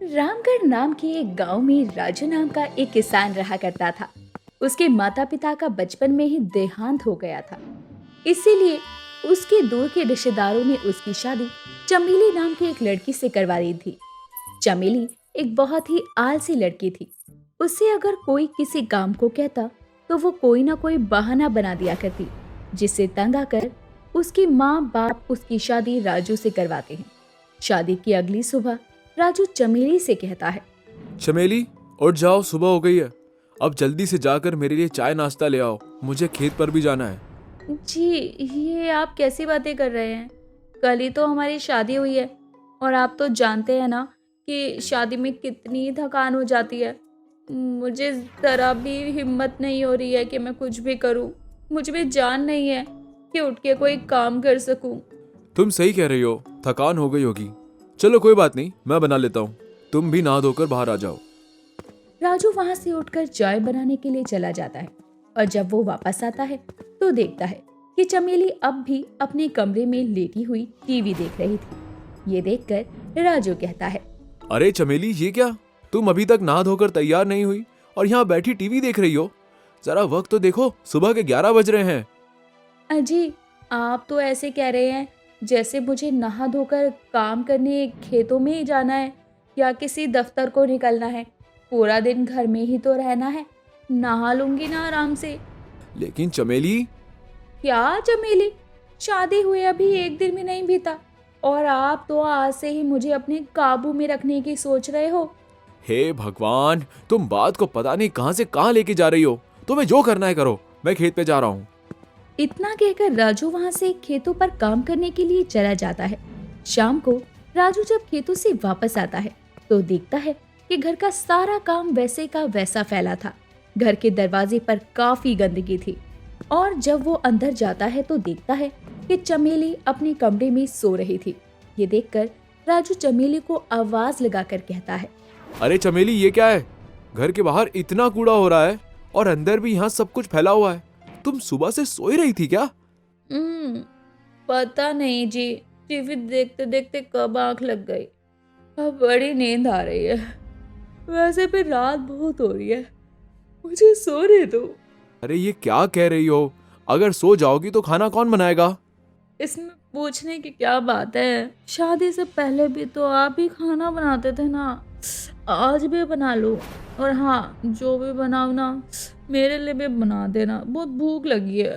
रामगढ़ नाम के एक गांव में राजू नाम का एक किसान रहा करता था। उसके माता पिता का बचपन में ही देहांत हो गया था। इसीलिए उसके दूर के रिश्तेदारों ने उसकी शादी चमेली नाम की एक लड़की से करवा दी थी। चमेली एक बहुत ही आलसी लड़की थी। उससे अगर कोई किसी काम को कहता तो वो कोई ना कोई बहाना बना दिया करती, जिससे तंग आकर उसकी माँ बाप उसकी शादी राजू से करवाते हैं। शादी की अगली सुबह राजू चमेली से कहता है, चमेली, उठ जाओ, सुबह हो गई है। अब जल्दी से जाकर मेरे लिए चाय नाश्ता ले आओ, मुझे खेत पर भी जाना है। जी ये आप कैसी बातें कर रहे हैं? कल ही तो हमारी शादी हुई है और आप तो जानते हैं ना कि शादी में कितनी थकान हो जाती है। मुझे ज़रा भी हिम्मत नहीं हो रही है कि मैं कुछ भी करूं। मुझ में जान नहीं है कि उठ के कोई काम कर सकूं। तुम सही कह रही हो, थकान हो गई होगी। चलो कोई बात नहीं, मैं बना लेता हूँ। तुम भी नहा धोकर बाहर आ जाओ। राजू वहां से उठकर चाय बनाने के लिए चला जाता है और जब वो वापस आता है तो देखता है कि चमेली अब भी अपने कमरे में लेटी हुई टीवी देख रही थी। ये देखकर राजू कहता है, अरे चमेली, ये क्या? तुम अभी तक नहा धोकर तैयार नहीं हुई और यहाँ बैठी टीवी देख रही हो? जरा वक्त तो देखो, सुबह के 11 बज रहे हैं। अजी आप तो ऐसे कह रहे हैं जैसे मुझे नहा धोकर काम करने खेतों में ही जाना है या किसी दफ्तर को निकलना है। पूरा दिन घर में ही तो रहना है, नहा लूंगी ना आराम से। लेकिन चमेली। क्या चमेली? शादी हुए अभी एक दिन भी नहीं बीता और आप तो आज से ही मुझे अपने काबू में रखने की सोच रहे हो। हे भगवान, तुम बात को पता नहीं कहां से कहां लेके जा रही हो। तुम्हें जो करना है करो, मैं खेत पे जा रहा हूँ। इतना कहकर राजू वहां से खेतों पर काम करने के लिए चला जाता है। शाम को राजू जब खेतों से वापस आता है तो देखता है कि घर का सारा काम वैसे का वैसा फैला था। घर के दरवाजे पर काफी गंदगी थी और जब वो अंदर जाता है तो देखता है कि चमेली अपने कमरे में सो रही थी। ये देखकर राजू चमेली को आवाज लगाकर कहता है, अरे चमेली, ये क्या है? घर के बाहर इतना कूड़ा हो रहा है और अंदर भी यहाँ सब कुछ फैला हुआ है। तुम सुबह से सोई रही थी क्या? पता नहीं जी, टीवी देखते देखते कब आंख लग गई। अब बड़ी नींद आ रही है। वैसे भी रात बहुत हो रही है, मुझे सोने दो। अरे ये क्या कह रही हो? अगर सो जाओगी तो खाना कौन बनाएगा? इसमें पूछने की क्या बात है? शादी से पहले भी तो आप ही खाना बनाते थे ना, आज भी बना लो। और हाँ, जो भी बनाओ ना मेरे लिए भी बना देना, बहुत भूख लगी है।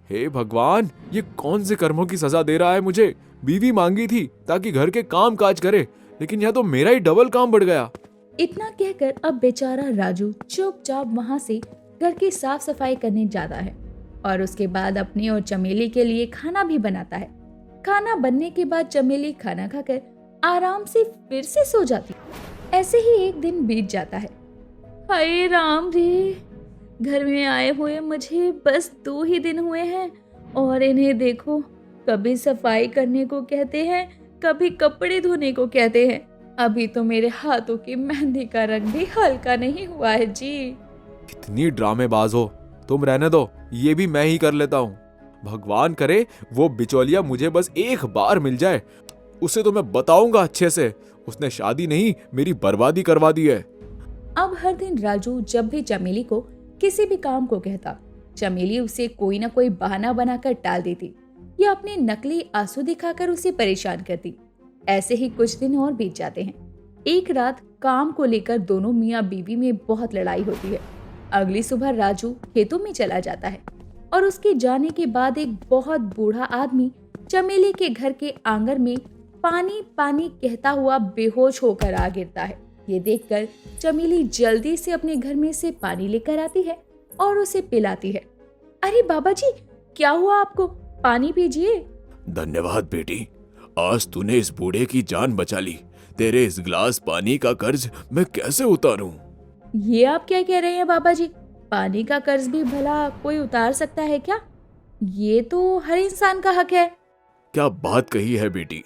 हे भगवान, ये कौन से कर्मों की सजा दे रहा है मुझे? बीवी मांगी थी ताकि घर के काम काज करे, लेकिन यह तो मेरा ही डबल काम बढ़ गया। इतना कहकर अब बेचारा राजू चुपचाप वहां से घर की साफ सफाई करने जाता है और उसके बाद अपने और चमेली के लिए खाना भी बनाता है। खाना बनने के बाद चमेली खाना खाकर आराम से फिर से सो जाती। ऐसे ही एक दिन बीत जाता है। हाय राम रे, घर में आए हुए मुझे बस 2 ही दिन हुए हैं और इन्हें देखो, कभी सफाई करने को कहते हैं, कभी कपड़े धोने को कहते हैं। अभी तो मेरे हाथों की मेहंदी का रंग भी हल्का नहीं हुआ है जी। कितनी ड्रामेबाज हो तुम। रहने दो, ये भी मैं ही कर लेता हूँ। भगवान करे वो बिचौलिया मुझे बस एक बार मिल जाए, उसे तो मैं बताऊंगा अच्छे से। उसने शादी नहीं, मेरी बर्बादी करवा दी है। अब हर दिन राजू जब भी चमेली को किसी भी काम को कहता, चमेली उसे कोई ना कोई बहाना बनाकर टाल देती या अपने नकली आंसू दिखाकर उसे परेशान करती। ऐसे ही कुछ दिन और बीत जाते हैं। एक रात काम को लेकर दोनों मियाँ बीवी में बहुत लड़ाई होती है। अगली सुबह राजू खेतों में चला जाता है और उसके जाने के बाद एक बहुत बूढ़ा आदमी चमेली के घर के आंगन में पानी पानी कहता हुआ बेहोश होकर आ गिरता है। ये देखकर चमेली जल्दी से अपने घर में से पानी लेकर आती है और उसे पिलाती है। अरे बाबा जी, क्या हुआ आपको? पानी पीजिए। धन्यवाद बेटी, आज तूने इस बूढ़े की जान बचा ली। तेरे इस गिलास पानी का कर्ज मैं कैसे उतारूं? ये आप क्या कह रहे हैं बाबा जी? पानी का कर्ज भी भला कोई उतार सकता है क्या? ये तो हर इंसान का हक है। क्या बात कही है बेटी।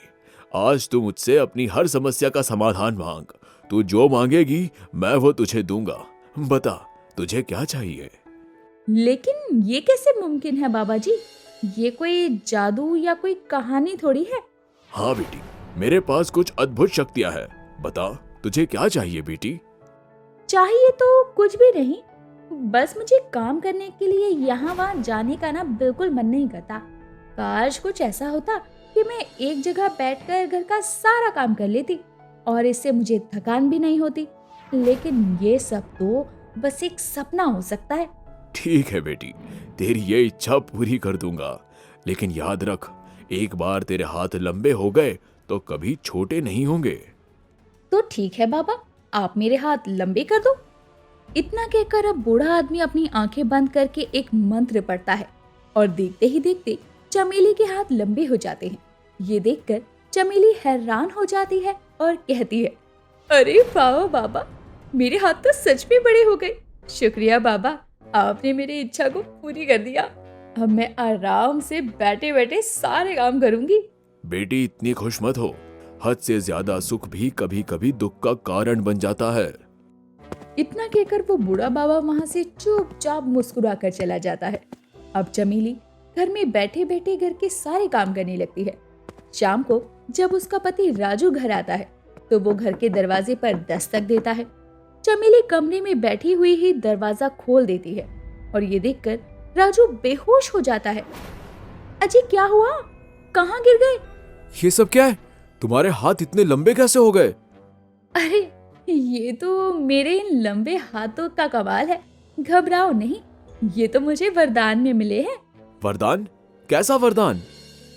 आज तू मुझसे अपनी हर समस्या का समाधान मांग। तू जो मांगेगी मैं वो तुझे दूंगा। बता, तुझे क्या चाहिए? लेकिन ये कैसे मुमकिन है बाबा जी? ये कोई जादू या कोई कहानी थोड़ी है। हाँ बेटी, मेरे पास कुछ अद्भुत शक्तियां हैं। बता, तुझे क्या चाहिए बेटी? चाहिए तो कुछ भी नहीं, बस मुझे काम करने के लिए यहाँ वहाँ जाने का ना बिल्कुल मन नहीं करता। काश कुछ ऐसा होता कि मैं एक जगह बैठकर घर का सारा काम कर लेती और इससे मुझे थकान भी नहीं होती। लेकिन ये सब तो बस एक सपना हो सकता है। ठीक है बेटी, तेरी ये इच्छा पूरी कर दूंगा, लेकिन याद रख, एक बार तेरे हाथ लंबे हो गए तो कभी छोटे नहीं होंगे। तो ठीक है बाबा, आप मेरे हाथ लंबे कर दो। इतना कहकर अब बूढ़ा आदमी अपनी आंखें बंद करके एक मंत्र पढ़ता है और देखते ही देखते चमेली के हाथ लंबे हो जाते हैं। ये देखकर चमेली हैरान हो जाती है और कहती है, अरे वाह बाबा, मेरे हाथ तो सच में बड़े हो गए। शुक्रिया बाबा, आपने मेरी इच्छा को पूरी कर दिया। अब मैं आराम से बैठे बैठे सारे काम करूंगी। बेटी इतनी खुश मत हो, हद से ज्यादा सुख भी कभी कभी दुख का कारण बन जाता है। इतना कहकर वो बूढ़ा बाबा वहां से चुपचाप मुस्कुरा कर चला जाता है। अब चमेली घर में बैठे बैठे घर के सारे काम करने लगती है। शाम को जब उसका पति राजू घर आता है तो वो घर के दरवाजे पर दस्तक देता है। चमेली कमरे में बैठी हुई ही दरवाजा खोल देती है और ये देखकर राजू बेहोश हो जाता है। अजी क्या हुआ, कहाँ गिर गए? ये सब क्या है? तुम्हारे हाथ इतने लंबे कैसे हो गए? अरे ये तो मेरे इन लंबे हाथों का कमाल है। घबराओ नहीं, ये तो मुझे वरदान में मिले हैं। वरदान? कैसा वरदान?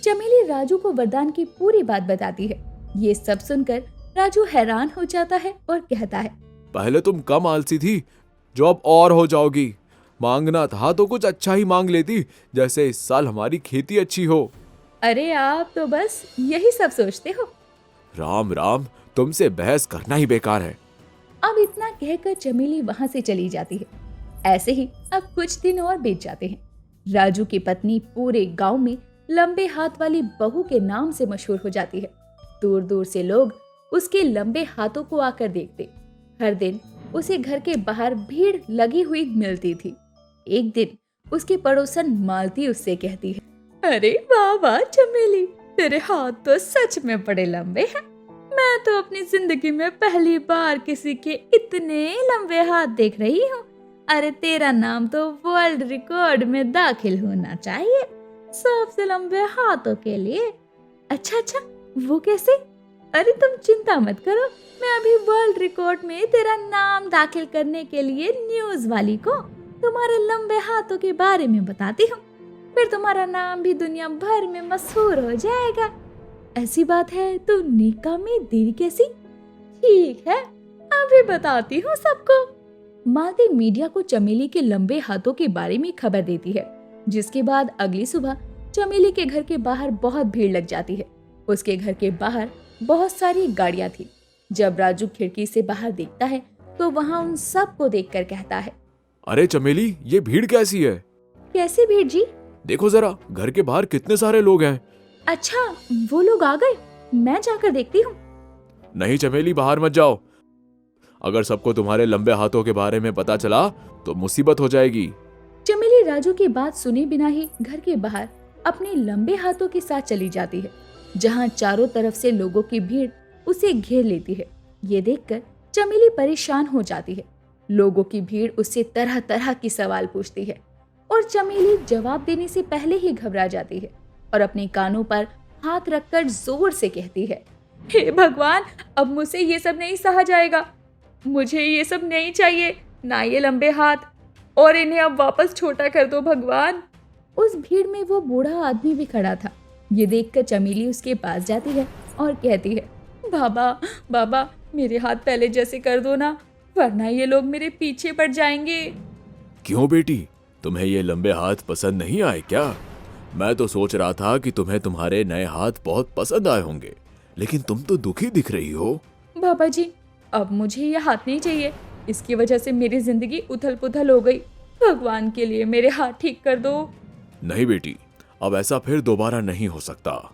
चमेली राजू को वरदान की पूरी बात बताती है। ये सब सुनकर राजू हैरान हो जाता है और कहता है, पहले तुम कम आलसी थी, जो अब और हो जाओगी। मांगना था तो कुछ अच्छा ही मांग लेती, जैसे इस साल हमारी खेती अच्छी हो। अरे आप तो बस यही सब सोचते हो। राम राम, तुमसे बहस करना ही बेकार है। अब इतना कहकर चमेली वहां से चली जाती है। ऐसे ही अब कुछ दिन और बीत जाते हैं। राजू की पत्नी पूरे गांव में लंबे हाथ वाली बहू के नाम से मशहूर हो जाती है। दूर दूर से लोग उसके लंबे हाथों को आकर देखते। हर दिन उसे घर के बाहर भीड़ लगी हुई मिलती थी। एक दिन उसकी पड़ोसन मालती उससे कहती है, अरे वाह वाह चमेली, तेरे हाथ तो सच में बड़े लंबे हैं। मैं तो अपनी जिंदगी में पहली बार किसी के इतने लंबे हाथ देख रही हूँ। अरे तेरा नाम तो वर्ल्ड रिकॉर्ड में दाखिल होना चाहिए, सबसे लंबे हाथों के लिए। अच्छा अच्छा, वो कैसे? अरे तुम चिंता मत करो, मैं अभी वर्ल्ड रिकॉर्ड में तेरा नाम दाखिल करने के लिए न्यूज वाली को तुम्हारे लंबे हाथों के बारे में बताती हूँ। फिर तुम्हारा नाम भी दुनिया भर में मशहूर हो जाएगा। ऐसी बात है तो निकाह में देरी कैसी? ठीक है, अभी बताती हूँ सबको। मालती मीडिया को चमेली के लंबे हाथों के बारे में खबर देती है, जिसके बाद अगली सुबह चमेली के घर के बाहर बहुत भीड़ लग जाती है। उसके घर के बाहर बहुत सारी गाड़ियां थी। जब राजू खिड़की से बाहर देखता है तो वहाँ उन सबको देखकर कहता है, अरे चमेली, ये भीड़ कैसी है? कैसे भीड़ जी? देखो जरा, घर के बाहर कितने सारे लोग हैं। अच्छा, वो लोग आ गए, मैं जाकर देखती हूँ। नहीं चमेली, बाहर मत जाओ। अगर सबको तुम्हारे लंबे हाथों के बारे में पता चला तो मुसीबत हो जाएगी। चमेली राजू की बात सुने बिना ही घर के बाहर अपने लंबे हाथों के साथ चली जाती है, जहाँ चारों तरफ से लोगों की भीड़ उसे घेर लेती है। ये देखकर चमेली परेशान हो जाती है। लोगों की भीड़ उससे तरह तरह की सवाल पूछती है और चमेली जवाब देने से पहले ही घबरा जाती है और अपने कानों पर हाथ रखकर जोर से कहती है, हे भगवान, अब मुझसे ये सब नहीं सहा जाएगा। मुझे ये सब नहीं चाहिए, ना ये लंबे हाथ, और इन्हें अब वापस छोटा कर दो भगवान। उस भीड़ में वो बूढ़ा आदमी भी खड़ा था। ये देखकर चमेली उसके पास जाती है और कहती है, बाबा बाबा, मेरे हाथ पहले जैसे कर दो ना, वरना ये लोग मेरे पीछे पड़ जाएंगे। क्यों बेटी, तुम्हें ये लंबे हाथ पसंद नहीं आए क्या? मैं तो सोच रहा था कि तुम्हें तुम्हारे नए हाथ बहुत पसंद आए होंगे, लेकिन तुम तो दुखी दिख रही हो। बाबा जी, अब मुझे ये हाथ नहीं चाहिए, इसकी वजह से मेरी जिंदगी उथल पुथल हो गई। भगवान के लिए मेरे हाथ ठीक कर दो। नहीं बेटी, अब ऐसा फिर दोबारा नहीं हो सकता।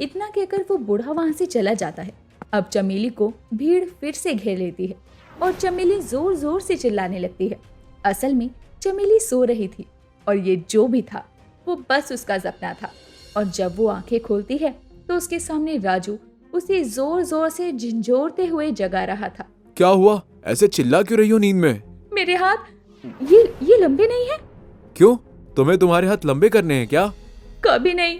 इतना कहकर वो बूढ़ा वहां से चला जाता है। अब चमेली को भीड़ फिर से घेर लेती है और चमेली जोर जोर से चिल्लाने लगती है। असल में चमेली सो रही थी और ये जो भी था वो बस उसका सपना था। और जब वो आंखें खोलती है तो उसके सामने राजू उसे जोर जोर से झंझोरते हुए जगा रहा था। क्या हुआ? ऐसे चिल्ला क्यों रही हो नींद में? मेरे हाथ ये लंबे नहीं है। क्यों? तुम्हें तुम्हारे हाथ लंबे करने हैं क्या? कभी नहीं।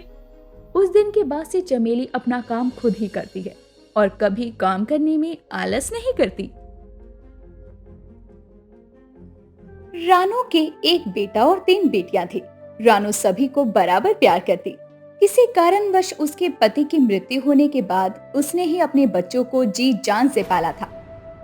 उस दिन के बाद से चमेली अपना काम खुद ही करती है और कभी काम करने में आलस नहीं करती। रानू के एक बेटा और 3 बेटियां थी। रानू सभी को बराबर प्यार करती। किसी कारणवश उसके पति की मृत्यु होने के बाद उसने ही अपने बच्चों को जी जान से पाला था।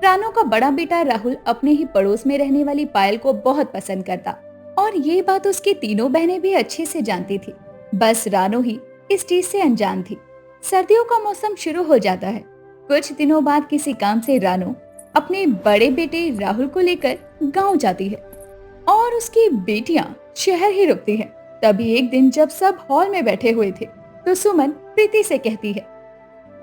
रानू का बड़ा बेटा राहुल अपने ही पड़ोस में रहने वाली पायल को बहुत पसंद करता और ये बात उसकी तीनों बहनें भी अच्छे से जानती थी। बस रानू ही इस चीज से अनजान थी। सर्दियों का मौसम शुरू हो जाता है। कुछ दिनों बाद किसी काम से रानू अपने बड़े बेटे राहुल को लेकर गांव जाती है और उसकी बेटियां शहर ही रुकती हैं। तभी एक दिन जब सब हॉल में बैठे हुए थे तो सुमन प्रीति से कहती है,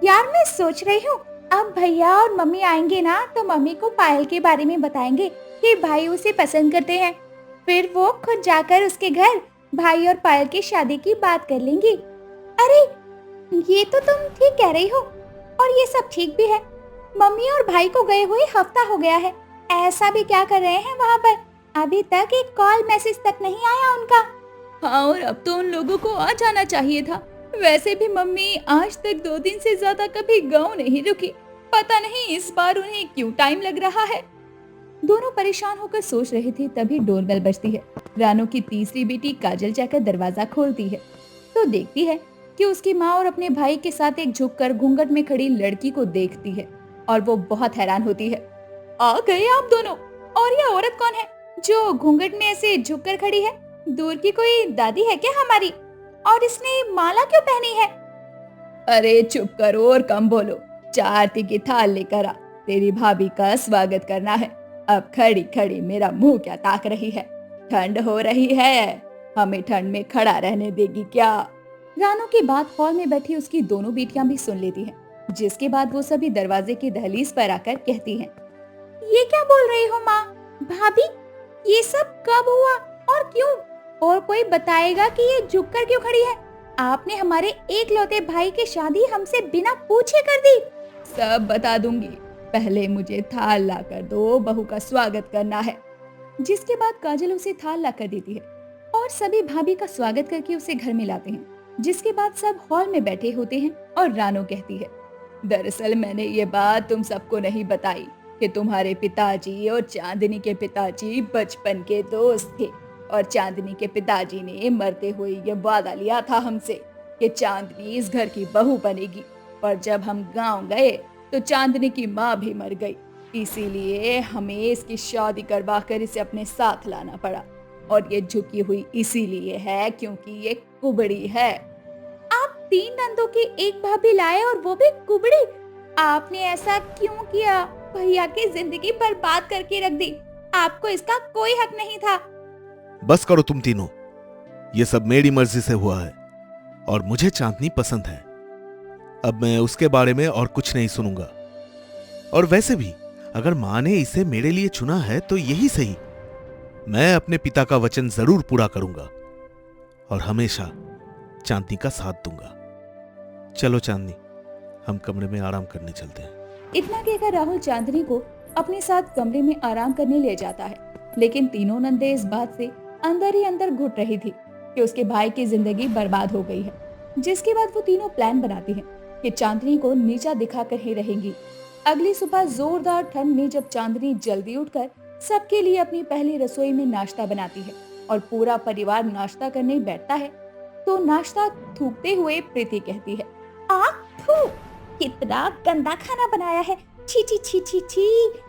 यार मैं सोच रही हूँ अब भैया और मम्मी आएंगे ना तो मम्मी को पायल के बारे में बताएंगे कि भाई उसे पसंद करते हैं। फिर वो खुद जाकर उसके घर भाई और पायल की शादी की बात कर लेंगी। अरे ये तो तुम ठीक कह रही हो और ये सब ठीक भी है। मम्मी और भाई को गए हुए हफ्ता हो गया है। ऐसा भी क्या कर रहे हैं वहाँ पर? अभी तक एक कॉल मैसेज तक नहीं आया उनका। हाँ, और अब तो उन लोगों को आ जाना चाहिए था। वैसे भी मम्मी आज तक 2 दिन से ज्यादा कभी गांव नहीं रुकी। पता नहीं इस बार उन्हें क्यों टाइम लग रहा है। दोनों परेशान होकर सोच रहे थे तभी डोरबेल बजती है। रानू की तीसरी बेटी काजल जाकर दरवाजा खोलती है तो देखती है कि उसकी माँ और अपने भाई के साथ एक झुककर घूंघट में खड़ी लड़की को देखती है और वो बहुत हैरान होती है। आ गए आप दोनों। और ये औरत कौन है जो घूंघट में ऐसे झुककर खड़ी है? दूर की कोई दादी है क्या हमारी? और इसने माला क्यों पहनी है? अरे चुप करो और कम बोलो। 4 आरती की थाल लेकर आ, तेरी भाभी का स्वागत करना है। अब खड़ी खड़ी मेरा मुंह क्या ताक रही है? ठंड हो रही है, हमें ठंड में खड़ा रहने देगी क्या? रानू की बात हॉल में बैठी उसकी दोनों बेटियां भी सुन लेती हैं, जिसके बाद वो सभी दरवाजे की दहलीज पर आकर कहती हैं, ये क्या बोल रही हो माँ? भाभी ये सब कब हुआ और क्यों? और कोई बताएगा कि ये झुककर क्यों खड़ी है? आपने हमारे एकलौते भाई की शादी हमसे बिना पूछे कर दी। सब बता दूंगी, पहले मुझे थाल ला कर दो, बहू का स्वागत करना है। जिसके बाद काजल उसे थाल ला कर देती है और सभी भाभी का स्वागत करके उसे घर में लाते हैं। जिसके बाद सब हॉल में बैठे होते हैं और रानू कहती है, दरअसल मैंने ये बात तुम सबको नहीं बताई कि तुम्हारे पिताजी और चांदनी के पिताजी बचपन के दोस्त थे और चांदनी के पिताजी ने मरते हुए ये वादा लिया था हमसे कि चांदनी इस घर की बहू बनेगी। पर जब हम गांव गए तो चांदनी की माँ भी मर गई, इसीलिए हमें इसकी शादी करवा कर इसे अपने साथ लाना पड़ा। और ये झुकी हुई इसीलिए है क्योंकि ये कुबड़ी है। आप 3 नंदों की एक भाभी लाए और वो भी कुबड़ी? आपने ऐसा क्यों किया? भैया की जिंदगी बर्बाद करके रख दी। आपको इसका कोई हक नहीं था। बस करो तुम तीनों, ये सब मेरी मर्जी से हुआ है और मुझे चांदनी पसंद है। अब मैं उसके बारे में और कुछ नहीं सुनूंगा। और वैसे भी अगर मां ने इसे मेरे लिए चुना है तो यही सही। मैं अपने पिता का वचन जरूर पूरा करूंगा और हमेशा चांदनी का साथ दूंगा। चलो चांदनी, हम कमरे में आराम करने चलते हैं। इतना कहकर राहुल चांदनी को अपने साथ कमरे में आराम करने ले जाता है, लेकिन तीनों नंदे इस बात से अंदर ही अंदर घुट रही थी कि उसके भाई की जिंदगी बर्बाद हो गई है। जिसके बाद वो तीनों प्लान बनाती हैं कि चांदनी को नीचा दिखाकर ही रहेंगी। अगली सुबह जोरदार ठंड में जब चांदनी जल्दी उठकर सबके लिए अपनी पहली रसोई में नाश्ता बनाती है और पूरा परिवार नाश्ता करने बैठता है तो नाश्ता थूकते हुए प्रीति कहती है, कितना गंदा खाना बनाया है। छी छी छी छी छी,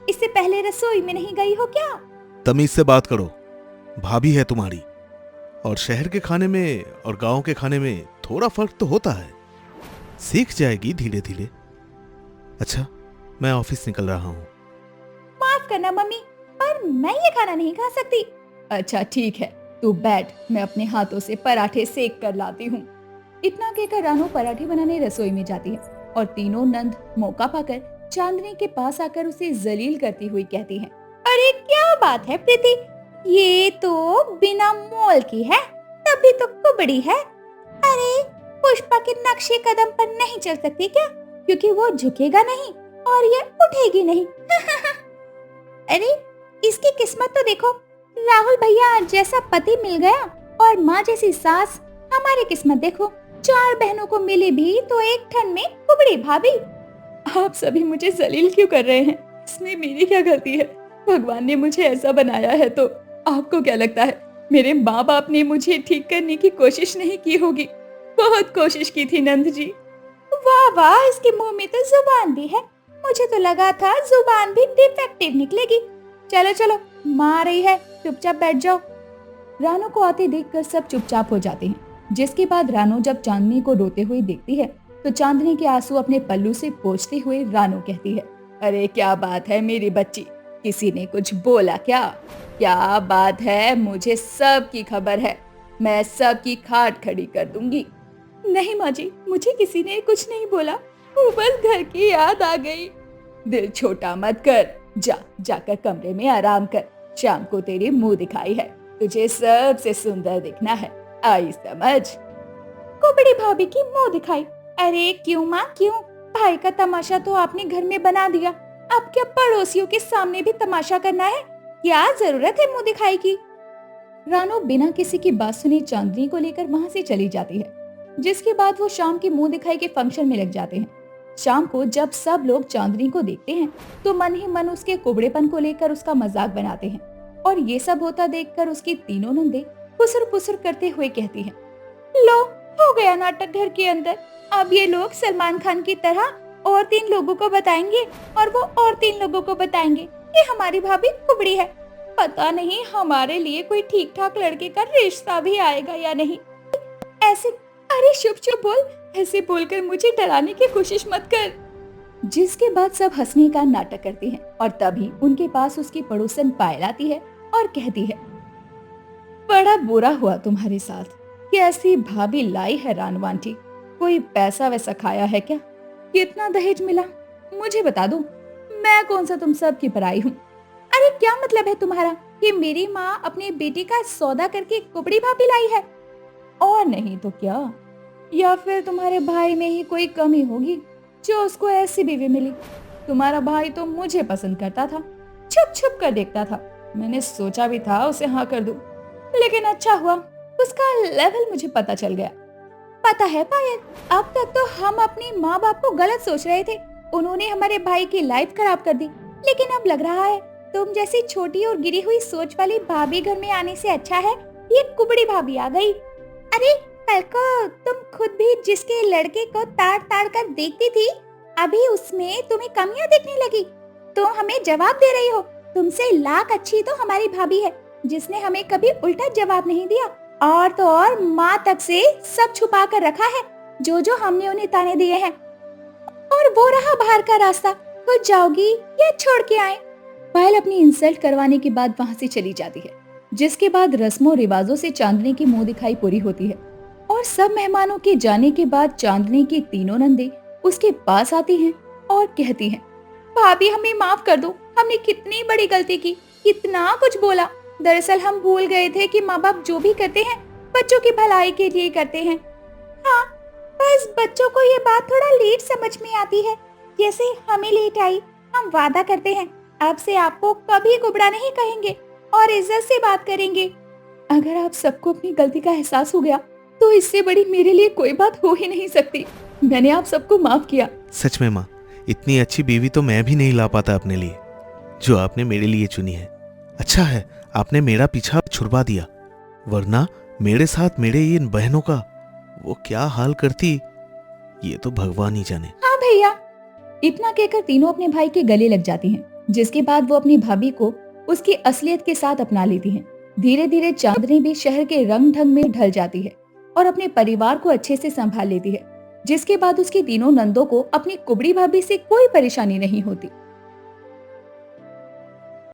इससे पहले रसोई में नहीं गई हो क्या? तमीज से बात करो, भाभी है तुम्हारी। और शहर के खाने में और गांव के खाने में थोड़ा फर्क तो होता है, सीख जाएगी धीरे धीरे। अच्छा, मैं ऑफिस निकल रहा हूँ। माफ करना मम्मी, पर मैं ये खाना नहीं खा सकती। अच्छा ठीक है, तू बैठ, मैं अपने हाथों से पराठे सेक कर लाती हूँ। इतना कहकर रानू पराठे बनाने रसोई में जाती है और तीनों नंद मौका पाकर चांदनी के पास आकर उसे जलील करती हुई कहती हैं, अरे क्या बात है प्रीति, ये तो बिना मोल की है, तभी तो कुबड़ी है। अरे पुष्पा के नक्शे कदम पर नहीं चल सकती क्या? क्योंकि वो झुकेगा नहीं और ये उठेगी नहीं। अरे इसकी किस्मत तो देखो, राहुल भैया जैसा पति मिल गया और माँ जैसी सास। हमारी किस्मत देखो, 4 बहनों को मिली भी तो एक ठन में कुबड़ी भाभी। आप सभी मुझे जलील क्यों कर रहे हैं? इसमें मेरी क्या गलती है? भगवान ने मुझे ऐसा बनाया है तो आपको क्या लगता है मेरे माँ बाप ने मुझे ठीक करने की कोशिश नहीं की होगी? बहुत कोशिश की थी नंद जी। वाह वाह, इसके मुंह में तो जुबान भी है। मुझे तो लगा था जुबान भी डिफेक्टिव निकलेगी। चलो चलो, माँ आ रही है, चुपचाप बैठ जाओ। रानू को आते देखकर सब चुपचाप हो जाते हैं। जिसके बाद रानू जब चांदनी को रोते हुए देखती है तो चांदनी के आंसू अपने पल्लू से पोंछते हुए रानू कहती है, अरे क्या बात है मेरी बच्ची, किसी ने कुछ बोला क्या? क्या बात है? मुझे सब की खबर है, मैं सब की खाट खड़ी कर दूंगी। नहीं माँ जी, मुझे किसी ने कुछ नहीं बोला, वो बस घर की याद आ गई। दिल छोटा मत कर, जाकर कमरे में आराम कर। शाम को तेरी मुंह दिखाई है, तुझे सबसे सुंदर दिखना है, आई समझ? कुबड़ी भाभी की मुंह दिखाई? अरे क्यों माँ क्यों? भाई का तमाशा तो आपने घर में बना दिया, अब क्या पड़ोसियों के सामने भी तमाशा करना है? क्या जरूरत है मुंह दिखाई की? रानू बिना किसी की बात सुने चांदनी को लेकर वहाँ से चली जाती है। जिसके बाद वो शाम की मुंह दिखाई के फंक्शन में लग जाते हैं। शाम को जब सब लोग चांदनी को देखते हैं तो मन ही मन उसके कुबड़ेपन को लेकर उसका मजाक बनाते हैं और ये सब होता देखकर उसकी तीनों नंदे पुसर पुसर करते हुए कहती हैं, लो हो गया नाटक घर के अंदर। अब ये लोग सलमान खान की तरह और 3 लोगों को बताएंगे और वो और 3 लोगों को बताएंगे कि हमारी भाभी कुबड़ी है। पता नहीं हमारे लिए कोई ठीक ठाक लड़के का रिश्ता भी आएगा या नहीं। ऐसे अरे चुप चुप बोल, ऐसे बोलकर मुझे डराने की कोशिश मत कर। जिसके बाद सब हंसने का नाटक करते हैं और तभी उनके पास उसकी पड़ोसन पायल आती है और कहती है, बड़ा बुरा हुआ तुम्हारे साथ, कैसी भाभी लाई है रानू आंटी, कोई पैसा वैसा खाया है क्या? कितना दहेज मिला मुझे बता दो, मैं कौन सा तुम सब की पराई हूँ? अरे क्या मतलब है तुम्हारा कि मेरी माँ अपने बेटे का सौदा करके कुबड़ी भाभी लाई है? और नहीं तो क्या, या फिर तुम्हारे भाई में ही कोई कमी होगी जो उसको ऐसी बीवी मिली। तुम्हारा भाई तो मुझे पसंद करता था, छुप छुप कर देखता था, मैंने सोचा भी था उसे हाँ कर दूं, लेकिन अच्छा हुआ उसका लेवल मुझे पता चल गया। पता है पायल, अब तक तो हम अपने माँ बाप को गलत सोच रहे थे, उन्होंने हमारे भाई की लाइफ खराब कर दी, लेकिन अब लग रहा है तुम जैसी छोटी और गिरी हुई सोच वाली भाभी घर में आने से अच्छा है ये कुबड़ी भाभी आ गई। अरे कल को तुम खुद भी जिसके लड़के को ताड़ ताड़ कर देखती थी, अभी उसमें तुम्हें कमियां दिखने लगी। तुम हमें जवाब दे रही हो, तुमसे लाख अच्छी तो हमारी भाभी है जिसने हमें कभी उल्टा जवाब नहीं दिया, और तो और माँ तक से सब छुपा कर रखा है जो हमने उन्हें ताने दिए हैं। और वो रहा बाहर का रास्ता, खुद जाओगी या छोड़ के आए? पायल अपनी इंसल्ट करवाने के बाद वहाँ से चली जाती है। जिसके बाद रस्मों रिवाजों से चांदनी की मुंह दिखाई पूरी होती है और सब मेहमानों के जाने के बाद चांदनी की तीनों नंदे उसके पास आती हैं और कहती हैं, भाभी हमें माफ कर दो, हमने कितनी बड़ी गलती की, कितना कुछ बोला। दरअसल हम भूल गए थे कि माँ बाप जो भी करते हैं बच्चों की भलाई के लिए करते हैं। हाँ, बस बच्चों को ये बात थोड़ा लेट समझ में आती है, जैसे हमें लेट आई। हम वादा करते हैं अब से आपको कभी कुबड़ा नहीं कहेंगे और इज्जत से बात करेंगे। अगर आप सबको अपनी गलती का एहसास हो गया तो इससे बड़ी मेरे लिए कोई बात हो ही नहीं सकती। मैंने आप सबको माफ किया। सच में माँ, इतनी अच्छी बीवी तो मैं भी नहीं ला पाता अपने लिए, जो आपने मेरे लिए चुनी है। अच्छा है आपने मेरा पीछा छुड़वा दिया, वरना मेरे साथ मेरे इन बहनों का वो क्या हाल करती ये तो भगवान ही जाने। हाँ भैया, इतना कहकर तीनों अपने भाई के गले लग जाती हैं। जिसके बाद वो अपनी भाभी को उसकी असलियत के साथ अपना लेती हैं। धीरे धीरे चांदनी भी शहर के रंग ढंग में ढल जाती है और अपने परिवार को अच्छे से संभाल लेती है। जिसके बाद उसकी तीनों नंदों को अपनी कुबड़ी भाभी से कोई परेशानी नहीं होती।